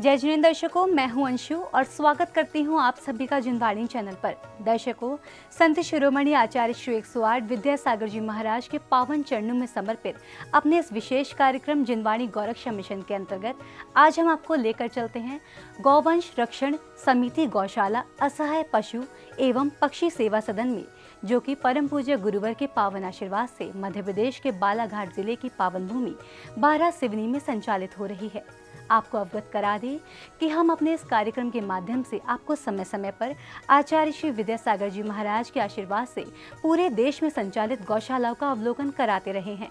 जय जिनेंद्र दर्शकों, मैं हूं अंशु और स्वागत करती हूं आप सभी का जिनवाणी चैनल पर। दर्शकों, संत शिरोमणि आचार्य श्री 108 विद्यासागर जी महाराज के पावन चरणों में समर्पित अपने इस विशेष कार्यक्रम जिनवाणी गौरक्षा मिशन के अंतर्गत आज हम आपको लेकर चलते हैं गौवंश रक्षण समिति गौशाला असहाय पशु एवं पक्षी सेवा सदन में, जो कि परम पूज्य गुरुवर के पावन आशीर्वाद से मध्य प्रदेश के बालाघाट जिले की पावन भूमि बारा सिवनी में संचालित हो रही है। आपको अवगत करा दें कि हम अपने इस कार्यक्रम के माध्यम से आपको समय समय पर आचार्य श्री विद्यासागर जी महाराज के आशीर्वाद से पूरे देश में संचालित गौशालाओं का अवलोकन कराते रहे हैं।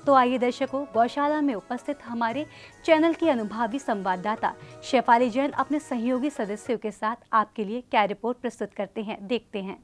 तो आइए दर्शकों, गौशाला में उपस्थित हमारे चैनल की अनुभवी संवाददाता शेफाली जैन अपने सहयोगी सदस्यों के साथ आपके लिए क्या रिपोर्ट प्रस्तुत करते हैं, देखते हैं।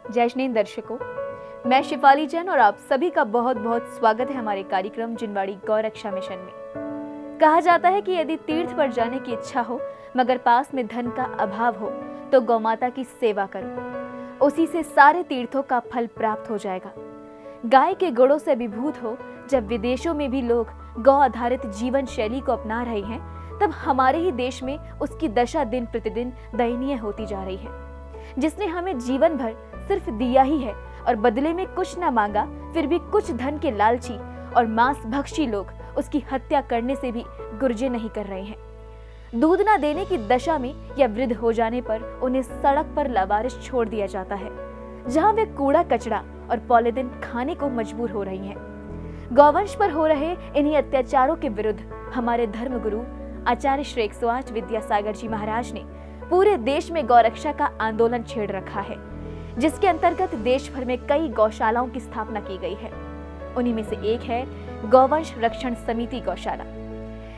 जय जिनेंद्र दर्शकों, मैं शेफाली जैन और आप सभी का बहुत बहुत स्वागत है हमारे कार्यक्रम जिनवाणी गौरक्षा मिशन में। कहा जाता है कि यदि तीर्थ पर जाने की इच्छा हो मगर पास में धन का अभाव हो तो गौमाता की सेवा करो, उसी से सारे तीर्थों का फल प्राप्त हो जाएगा। गाय के गुणों से विभूत हो जब विदेशों में भी लोग गौ आधारित जीवन शैली को अपना रहे हैं, तब हमारे ही देश में उसकी दशा दिन प्रतिदिन दयनीय होती जा रही है। जिसने हमें जीवन भर सिर्फ दिया ही है और बदले में कुछ ना मांगा, फिर भी कुछ धन के लालची और मांस भक्षी लोग उसकी हत्या करने से भी गुर्जे नहीं कर रहे हैं। दूध ना देने की दशा में या वृद्ध हो जाने पर उन्हें सड़क पर लावारिस छोड़ दिया जाता है, जहां वे कूड़ा कचरा और पॉलीथिन खाने को मजबूर हो रही हैं। गौवंश पर हो रहे इन्हीं अत्याचारों के विरुद्ध हमारे धर्म गुरु आचार्य श्री 108 विद्यासागर जी महाराज ने पूरे देश में गौरक्षा का आंदोलन छेड़ रखा है, जिसके अंतर्गत देश भर में कई गौशालाओं की स्थापना की गई है। उन्हीं में से एक है गौवंश रक्षण समिति गौशाला,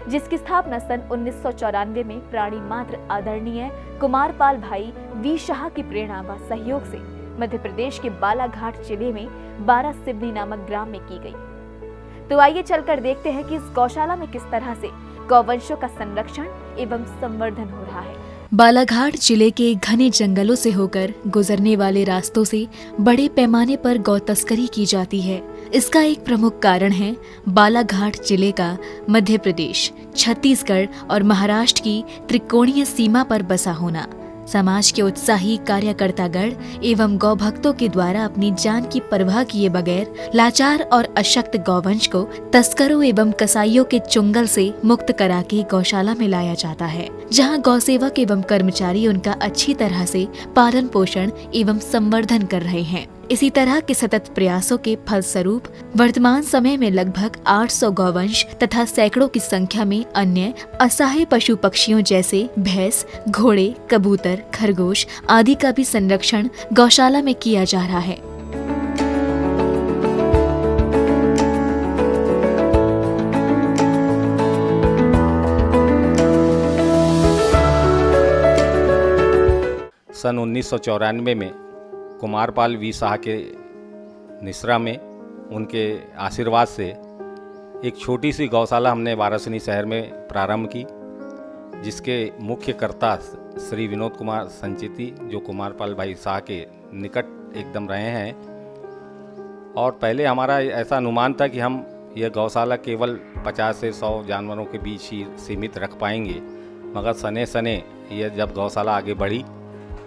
जिसकी स्थापना सन 1994 में प्राणी मात्र आदरणीय कुमारपाल भाई वी शाह की प्रेरणा व सहयोग से मध्य प्रदेश के बालाघाट जिले में बारा सिवनी नामक ग्राम में की गई। तो आइए चलकर देखते हैं कि इस गौशाला में किस तरह से गौवंशों का संरक्षण एवं संवर्धन हो रहा है। बालाघाट जिले के घने जंगलों से होकर गुजरने वाले रास्तों से बड़े पैमाने पर गौ तस्करी की जाती है। इसका एक प्रमुख कारण है बालाघाट जिले का मध्य प्रदेश, छत्तीसगढ़ और महाराष्ट्र की त्रिकोणीय सीमा पर बसा होना। समाज के उत्साही कार्यकर्तागण एवं गौ भक्तों के द्वारा अपनी जान की परवाह किए बगैर लाचार और अशक्त गौवंश को तस्करों एवं कसाईयों के चुंगल से मुक्त करा के गौशाला में लाया जाता है, जहां गौसेवक एवं कर्मचारी उनका अच्छी तरह से पालन पोषण एवं संवर्धन कर रहे हैं। इसी तरह के सतत प्रयासों के फलस्वरूप वर्तमान समय में लगभग 800 गौवंश तथा सैकड़ों की संख्या में अन्य असहाय पशु पक्षियों जैसे भैंस, घोड़े, कबूतर, खरगोश आदि का भी संरक्षण गौशाला में किया जा रहा है। सन 1994 में कुमारपाल वी शाह के निसरा में उनके आशीर्वाद से एक छोटी सी गौशाला हमने वाराणसी शहर में प्रारंभ की, जिसके मुख्य कर्ता श्री विनोद कुमार संचेती, जो कुमारपाल भाई शाह के निकट एकदम रहे हैं। और पहले हमारा ऐसा अनुमान था कि हम यह गौशाला केवल 50 से 100 जानवरों के बीच ही सीमित रख पाएंगे, मगर सने सने यह जब गौशाला आगे बढ़ी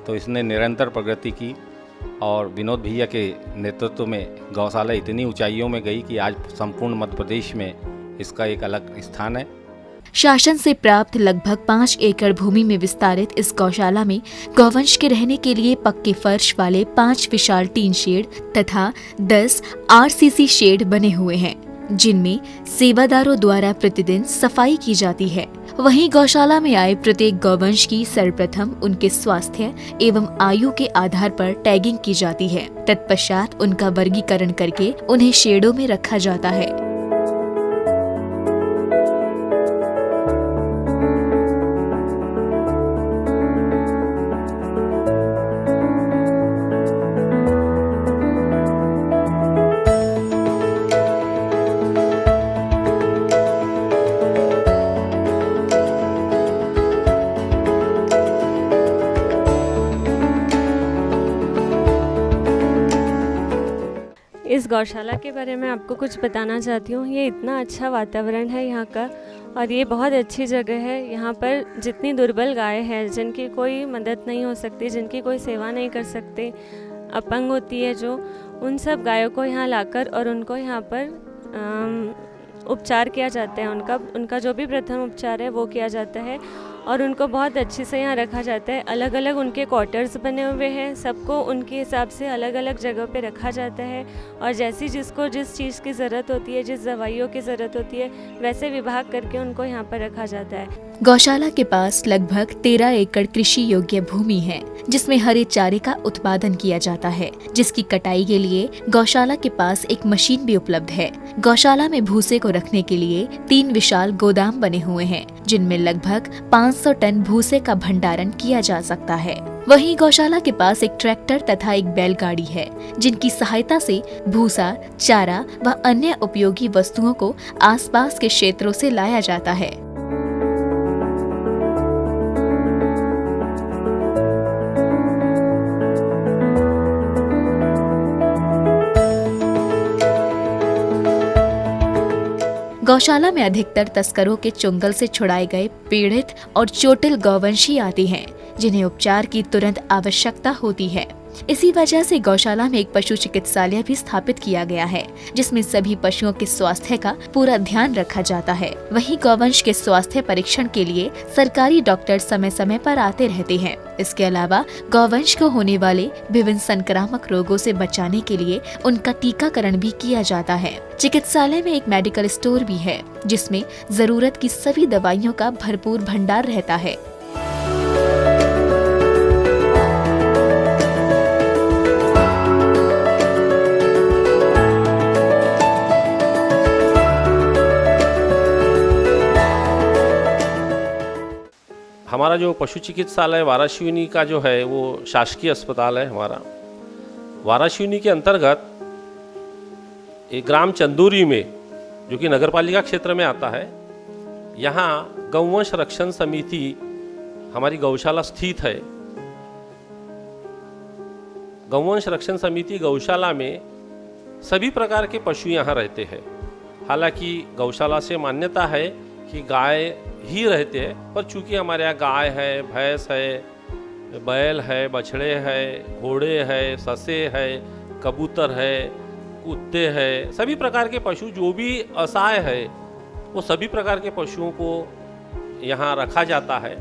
तो इसने निरंतर प्रगति की और विनोद भैया के नेतृत्व में गौशाला इतनी ऊंचाइयों में गई कि आज संपूर्ण मध्य प्रदेश में इसका एक अलग स्थान है। शासन से प्राप्त लगभग 5 एकड़ भूमि में विस्तारित इस गौशाला में गौवंश के रहने के लिए पक्के फर्श वाले 5 विशाल टीन शेड तथा 10 आरसीसी शेड बने हुए हैं, जिनमें सेवादारों द्वारा प्रतिदिन सफाई की जाती है। वहीं गौशाला में आए प्रत्येक गौवंश की सर्वप्रथम उनके स्वास्थ्य एवं आयु के आधार पर टैगिंग की जाती है। तत्पश्चात उनका वर्गीकरण करके उन्हें शेडों में रखा जाता है। इस गौशाला के बारे में आपको कुछ बताना चाहती हूँ। ये इतना अच्छा वातावरण है यहाँ का और ये बहुत अच्छी जगह है। यहाँ पर जितनी दुर्बल गाय है, जिनकी कोई मदद नहीं हो सकती, जिनकी कोई सेवा नहीं कर सकते, अपंग होती है जो, उन सब गायों को यहाँ लाकर और उनको यहाँ पर उपचार किया जाता है। उनका जो भी प्रथम उपचार है वो किया जाता है और उनको बहुत अच्छे से यहाँ रखा जाता है। अलग अलग उनके क्वार्टर्स बने हुए हैं, सबको उनके हिसाब से अलग अलग जगह पे रखा जाता है और जैसी जिसको जिस चीज़ की ज़रूरत होती है, जिस दवाइयों की ज़रूरत होती है, वैसे विभाग करके उनको यहाँ पर रखा जाता है। गौशाला के पास लगभग 13 एकड़ कृषि योग्य भूमि है, जिसमें हरे चारे का उत्पादन किया जाता है, जिसकी कटाई के लिए गौशाला के पास एक मशीन भी उपलब्ध है। गौशाला में भूसे को रखने के लिए 3 विशाल गोदाम बने हुए हैं, जिनमें लगभग 500 टन भूसे का भंडारण किया जा सकता है। वहीं गौशाला के पास एक ट्रैक्टर तथा एक बैलगाड़ी है, जिनकी सहायता से भूसा, चारा व अन्य उपयोगी वस्तुओं को आसपास के क्षेत्रों से लाया जाता है। गौशाला में अधिकतर तस्करों के चुंगल से छुड़ाए गए पीड़ित और चोटिल गौवंशी आते हैं, जिन्हें उपचार की तुरंत आवश्यकता होती है। इसी वजह से गौशाला में एक पशु चिकित्सालय भी स्थापित किया गया है, जिसमें सभी पशुओं के स्वास्थ्य का पूरा ध्यान रखा जाता है। वहीं गौवंश के स्वास्थ्य परीक्षण के लिए सरकारी डॉक्टर समय समय पर आते रहते हैं। इसके अलावा गौवंश को होने वाले विभिन्न संक्रामक रोगों से बचाने के लिए उनका टीकाकरण भी किया जाता है। चिकित्सालय में एक मेडिकल स्टोर भी है, जिसमें जरूरत की सभी दवाइयों का भरपूर भंडार रहता है। हमारा जो पशु चिकित्सालय वाराशिवनी का जो है वो शासकीय अस्पताल है हमारा। वाराशिवनी के अंतर्गत एक ग्राम चंदूरी में, जो कि नगरपालिका क्षेत्र में आता है, यहाँ गौवंश रक्षण समिति हमारी गौशाला स्थित है। गौवंश रक्षण समिति गौशाला में सभी प्रकार के पशु यहाँ रहते हैं। हालांकि गौशाला से मान्यता है कि गाय ही रहते हैं, पर चूंकि हमारे यहाँ गाय है, भैंस है, बैल है, बछड़े है, घोड़े है, ससे है, कबूतर है, कुत्ते हैं, सभी प्रकार के पशु जो भी असहाय है वो सभी प्रकार के पशुओं को यहाँ रखा जाता है।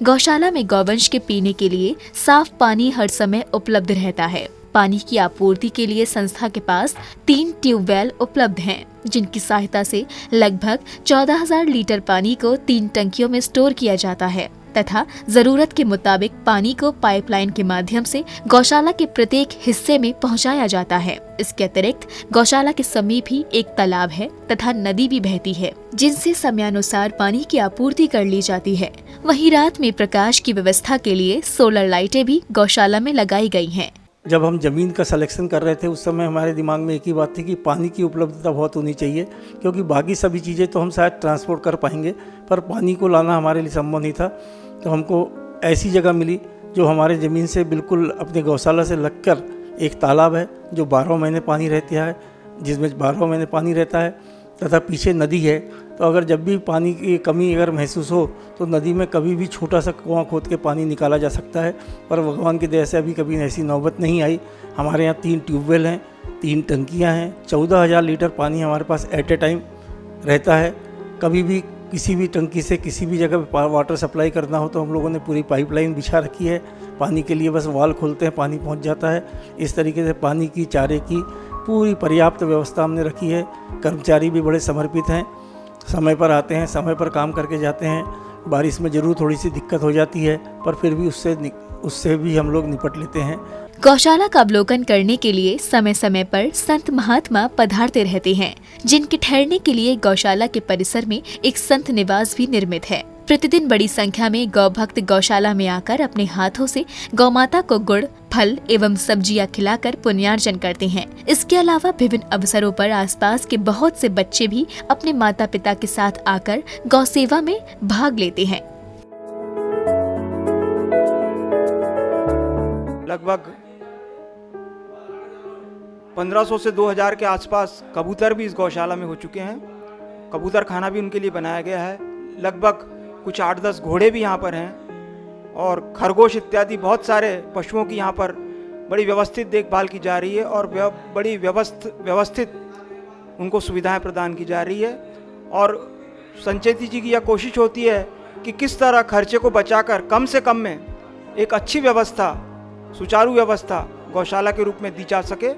गौशाला में गौवंश के पीने के लिए साफ पानी हर समय उपलब्ध रहता है। पानी की आपूर्ति के लिए संस्था के पास 3 ट्यूबवेल उपलब्ध हैं, जिनकी सहायता से लगभग 14,000 लीटर पानी को 3 टंकियों में स्टोर किया जाता है तथा जरूरत के मुताबिक पानी को पाइपलाइन के माध्यम से गौशाला के प्रत्येक हिस्से में पहुंचाया जाता है। इसके अतिरिक्त गौशाला के समीप ही एक तालाब है तथा नदी भी बहती है, जिनसे समयानुसार पानी की आपूर्ति कर ली जाती है। वहीं रात में प्रकाश की व्यवस्था के लिए सोलर लाइटें भी गौशाला में लगाई गई हैं। जब हम ज़मीन का सिलेक्शन कर रहे थे उस समय हमारे दिमाग में एक ही बात थी कि पानी की उपलब्धता बहुत होनी चाहिए, क्योंकि बाकी सभी चीज़ें तो हम शायद ट्रांसपोर्ट कर पाएंगे, पर पानी को लाना हमारे लिए संभव नहीं था। तो हमको ऐसी जगह मिली जो हमारे ज़मीन से बिल्कुल अपने गौशाला से लगकर एक तालाब है जो 12 महीने पानी रहता है, जिसमें 12 महीने पानी रहता है तथा पीछे नदी है। तो अगर जब भी पानी की कमी अगर महसूस हो तो नदी में कभी भी छोटा सा कुआं खोद के पानी निकाला जा सकता है, पर भगवान की दया से अभी कभी ऐसी नौबत नहीं आई। हमारे यहाँ 3 ट्यूबवेल हैं, 3 टंकियाँ हैं, 14,000 लीटर पानी हमारे पास एट ए टाइम रहता है। कभी भी किसी भी टंकी से किसी भी जगह पे वाटर सप्लाई करना हो तो हम लोगों ने पूरी पाइपलाइन बिछा रखी है। पानी के लिए बस वाल खोलते हैं, पानी पहुंच जाता है। इस तरीके से पानी की, चारे की पूरी पर्याप्त व्यवस्था हमने रखी है। कर्मचारी भी बड़े समर्पित हैं, समय पर आते हैं, समय पर काम करके जाते हैं। बारिश में ज़रूर थोड़ी सी दिक्कत हो जाती है, पर फिर भी उससे भी हम लोग निपट लेते हैं। गौशाला का अवलोकन करने के लिए समय समय पर संत महात्मा पधारते रहते हैं, जिनके ठहरने के लिए गौशाला के परिसर में एक संत निवास भी निर्मित है। प्रतिदिन बड़ी संख्या में गौ भक्त गौशाला में आकर अपने हाथों से गौमाता को गुड़, फल एवं सब्जियां खिलाकर पुण्यार्जन करते हैं। इसके अलावा विभिन्न अवसरों पर आसपास के बहुत से बच्चे भी अपने माता पिता के साथ आकर गौ सेवा में भाग लेते हैं। लगभग 1500 से 2000 के आसपास कबूतर भी इस गौशाला में हो चुके हैं। कबूतर खाना भी उनके लिए बनाया गया है। लगभग कुछ 8-10 घोड़े भी यहाँ पर हैं और खरगोश इत्यादि बहुत सारे पशुओं की यहाँ पर बड़ी व्यवस्थित देखभाल की जा रही है और बड़ी व्यवस्थित उनको सुविधाएं प्रदान की जा रही है। और संचेती जी की यह कोशिश होती है कि किस तरह खर्चे को बचाकर कम से कम में एक अच्छी व्यवस्था, सुचारू व्यवस्था गौशाला के रूप में दी जा सके।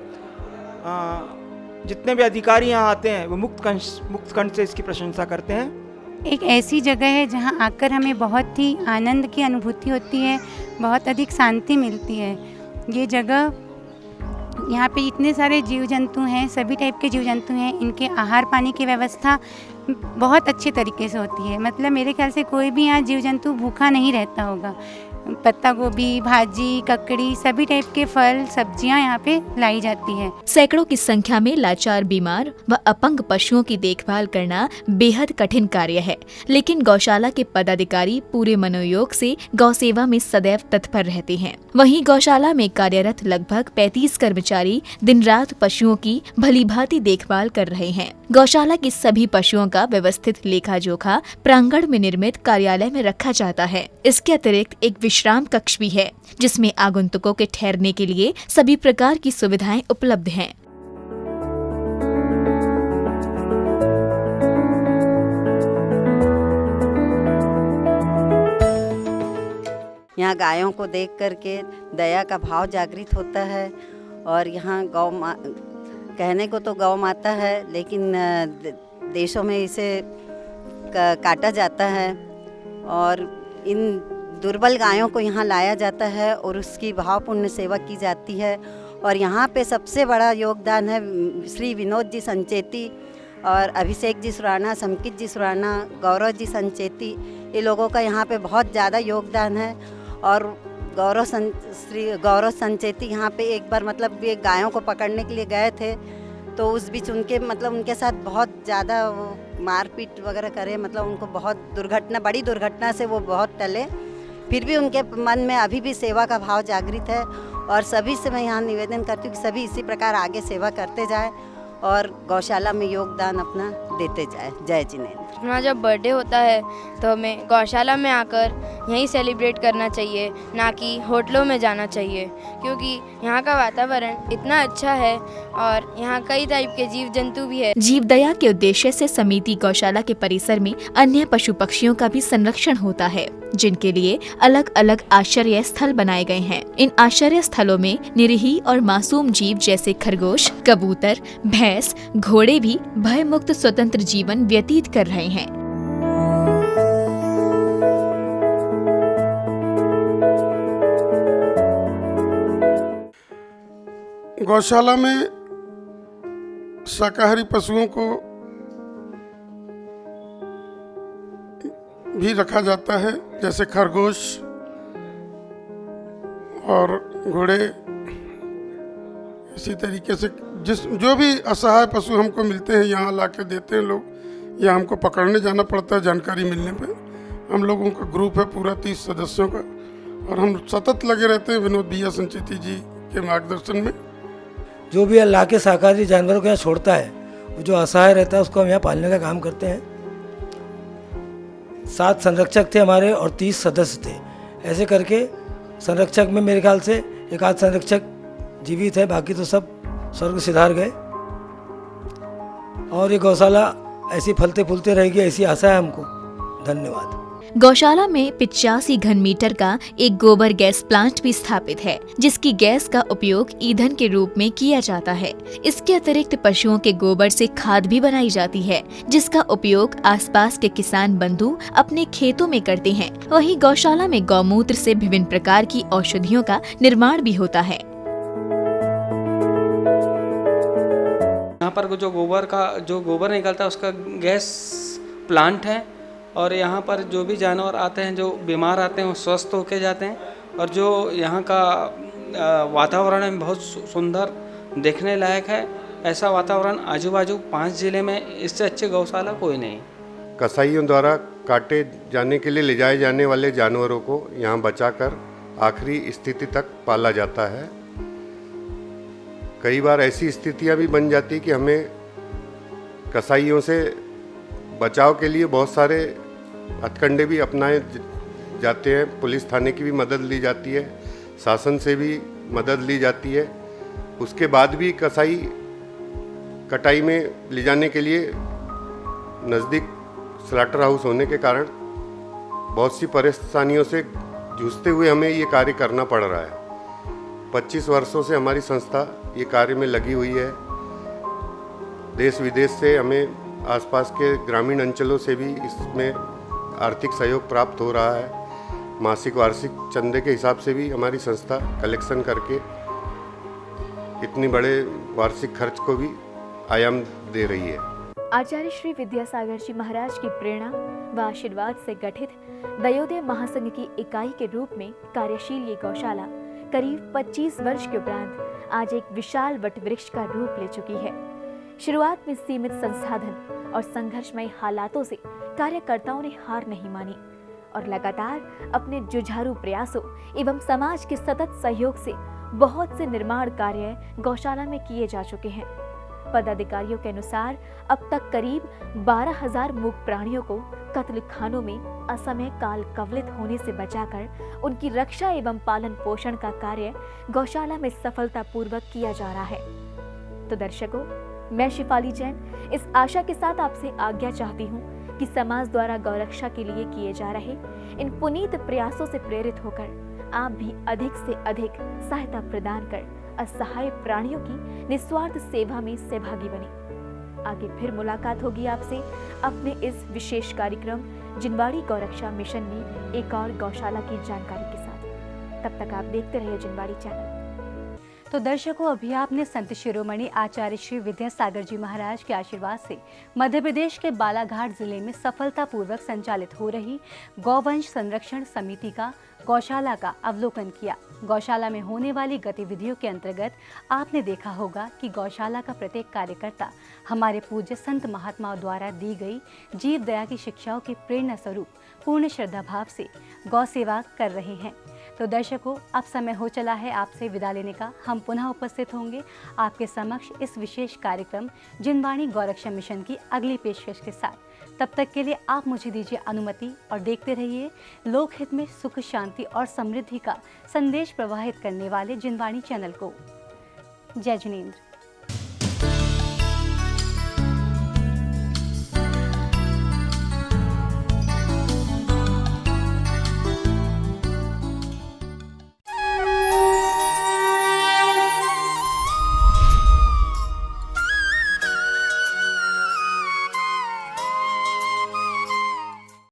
जितने भी अधिकारी यहाँ आते हैं वो मुक्त कंठ से इसकी प्रशंसा करते हैं। एक ऐसी जगह है जहाँ आकर हमें बहुत ही आनंद की अनुभूति होती है, बहुत अधिक शांति मिलती है। ये जगह, यहाँ पे इतने सारे जीव जंतु हैं, सभी टाइप के जीव जंतु हैं, इनके आहार पानी की व्यवस्था बहुत अच्छे तरीके से होती है। मतलब मेरे ख्याल से कोई भी यहाँ जीव जंतु भूखा नहीं रहता होगा। पत्ता गोभी, भाजी, ककड़ी, सभी टाइप के फल सब्जियां यहाँ पे लाई जाती है। सैकड़ों की संख्या में लाचार, बीमार व अपंग पशुओं की देखभाल करना बेहद कठिन कार्य है, लेकिन गौशाला के पदाधिकारी पूरे मनोयोग से गौ सेवा में सदैव तत्पर रहते हैं। वहीं गौशाला में कार्यरत लगभग 35 कर्मचारी दिन रात पशुओं की भलीभांति देखभाल कर रहे हैं। गौशाला के सभी पशुओं का व्यवस्थित लेखा जोखा प्रांगण में निर्मित कार्यालय में रखा जाता है। इसके अतिरिक्त एक विश्राम कक्ष भी है, जिसमें आगंतुकों के ठहरने के लिए सभी प्रकार की सुविधाएं उपलब्ध हैं। यहाँ गायों को देख करके दया का भाव जागृत होता है। और यहाँ कहने को तो गौ माता है, लेकिन देशों में इसे काटा जाता है और इन दुर्बल गायों को यहाँ लाया जाता है और उसकी भावपूर्ण सेवा की जाती है। और यहाँ पे सबसे बड़ा योगदान है श्री विनोद जी संचेती और अभिषेक जी सुराना, समकित जी सुराना, गौरव जी संचेती, ये लोगों का यहाँ पे बहुत ज़्यादा योगदान है। और श्री गौरव संचेती यहाँ पे एक बार मतलब ये गायों को पकड़ने के लिए गए थे, तो उस बीच उनके साथ बहुत ज़्यादा मारपीट वगैरह करे, मतलब उनको बहुत बड़ी दुर्घटना से वो बहुत टले। फिर भी उनके मन में अभी भी सेवा का भाव जागृत है और सभी से मैं यहाँ निवेदन करती हूँ कि सभी इसी प्रकार आगे सेवा करते जाएं और गौशाला में योगदान अपना देते जाएं। जय जिनेंद्र। अपना जब बर्थडे होता है तो हमें गौशाला में आकर यहीं सेलिब्रेट करना चाहिए, ना कि होटलों में जाना चाहिए, क्योंकि यहाँ का वातावरण इतना अच्छा है और यहाँ कई टाइप के जीव जंतु भी है। जीव दया के उद्देश्य से समिति गौशाला के परिसर में अन्य पशु पक्षियों का भी संरक्षण होता है, जिनके लिए अलग अलग आश्रय स्थल बनाए गए हैं। इन आश्रय स्थलों में निरीह और मासूम जीव जैसे खरगोश, कबूतर, भैंस, घोड़े भी भय मुक्त स्वतंत्र जीवन व्यतीत कर रहे हैं। गौशाला में शाकाहारी पशुओं को भी रखा जाता है, जैसे खरगोश और घोड़े। इसी तरीके से जो भी असहाय पशु हमको मिलते हैं यहाँ ला के देते हैं लोग, या हमको पकड़ने जाना पड़ता है जानकारी मिलने पे। हम लोगों का ग्रुप है पूरा 30 सदस्यों का और हम सतत लगे रहते हैं विनोद भैया संचेती जी के मार्गदर्शन में। जो भी अल्लाह के शाकाहारी जानवरों को यहाँ छोड़ता है, वो जो असहाय रहता है उसको हम यहाँ पालने का काम करते हैं। 7 संरक्षक थे हमारे और 30 सदस्य थे। ऐसे करके संरक्षक में मेरे ख्याल से 1-8 संरक्षक जीवित है, बाकी तो सब स्वर्ग सिधार गए। और ये गौशाला ऐसी फलते फूलते रहेगी, ऐसी आशा है हमको। धन्यवाद। गौशाला में 85 घन मीटर का एक गोबर गैस प्लांट भी स्थापित है, जिसकी गैस का उपयोग ईंधन के रूप में किया जाता है। इसके अतिरिक्त पशुओं के गोबर से खाद भी बनाई जाती है, जिसका उपयोग आसपास के किसान बंधु अपने खेतों में करते हैं। वहीं गौशाला में गौमूत्र से विभिन्न प्रकार की औषधियों का निर्माण भी होता है। यहाँ पर जो गोबर निकलता है उसका गैस प्लांट है और यहाँ पर जो भी जानवर आते हैं, जो बीमार आते हैं, वो स्वस्थ होके जाते हैं। और जो यहाँ का वातावरण है बहुत सुंदर, देखने लायक है। ऐसा वातावरण आजू बाजू 5 जिले में इससे अच्छे गौशाला कोई नहीं। कसाईयों द्वारा काटे जाने के लिए ले जाए जाने वाले जानवरों को यहाँ बचाकर आखिरी स्थिति तक पाला जाता है। कई बार ऐसी स्थितियां भी बन जाती कि हमें कसाईयों से बचाव के लिए बहुत सारे हथकंडे भी अपनाए जाते हैं। पुलिस थाने की भी मदद ली जाती है, शासन से भी मदद ली जाती है। उसके बाद भी कसाई कटाई में ले जाने के लिए नज़दीक स्लॉटर हाउस होने के कारण बहुत सी परेशानियों से जूझते हुए हमें ये कार्य करना पड़ रहा है। 25 वर्षों से हमारी संस्था ये कार्य में लगी हुई है। देश विदेश से हमें आसपास के ग्रामीण अंचलों से भी इसमें आर्थिक सहयोग प्राप्त हो रहा है। मासिक वार्षिक चंदे के हिसाब से भी हमारी संस्था कलेक्शन करके इतनी बड़े वार्षिक खर्च को भी आयाम दे रही है। आचार्य श्री विद्यासागर जी महाराज की प्रेरणा व आशीर्वाद से गठित दयोदय महासंघ की इकाई के रूप में कार्यशील ये गौशाला करीब 25 वर्ष के उपरांत आज एक विशाल वट वृक्ष का रूप ले चुकी है। शुरुआत में सीमित संसाधन और संघर्षमय हालातों से कार्यकर्ताओं ने हार नहीं मानी और लगातार अपने जुझारू प्रयासों एवं समाज के सतत सहयोग से बहुत से निर्माण कार्य गौशाला में किए जा चुके हैं। पदाधिकारियों के अनुसार अब तक करीब 12,000 मूक प्राणियों को कत्ल खानों में असमय काल कवलित होने से बचाकर उनकी रक्षा एवं पालन पोषण का कार्य गौशाला में सफलतापूर्वक किया जा रहा है। तो दर्शकों, मैं शिफाली जैन इस आशा के साथ आपसे आज्ञा चाहती हूँ कि समाज द्वारा गौरक्षा के लिए किए जा रहे इन पुनीत प्रयासों से प्रेरित होकर आप भी अधिक से अधिक सहायता प्रदान कर असहाय प्राणियों की निस्वार्थ सेवा में सहभागी बने। आगे फिर मुलाकात होगी आपसे अपने इस विशेष कार्यक्रम जिनवाड़ी गौरक्षा मिशन में एक और गौशाला की जानकारी के साथ। तब तक आप देखते रहिए जिनवाड़ी चैनल। तो दर्शकों, अभी आपने संत शिरोमणि आचार्य श्री विद्यासागर जी महाराज के आशीर्वाद से मध्य प्रदेश के बालाघाट जिले में सफलतापूर्वक संचालित हो रही गौवंश संरक्षण समिति का गौशाला का अवलोकन किया। गौशाला में होने वाली गतिविधियों के अंतर्गत आपने देखा होगा कि गौशाला का प्रत्येक कार्यकर्ता हमारे पूज्य संत महात्माओं द्वारा दी गई जीव दया की शिक्षाओं के प्रेरणा स्वरूप पूर्ण श्रद्धा भाव से गौ सेवा कर रहे हैं। तो दर्शकों, अब समय हो चला है आपसे विदा लेने का। हम पुनः उपस्थित होंगे आपके समक्ष इस विशेष कार्यक्रम जिनवाड़ी गौरक्षा मिशन की अगली पेशकश के साथ। तब तक के लिए आप मुझे दीजिए अनुमति और देखते रहिए लोकहित में सुख, शांति और समृद्धि का संदेश प्रवाहित करने वाले जिनवाड़ी चैनल को। जय जिनेंद्र।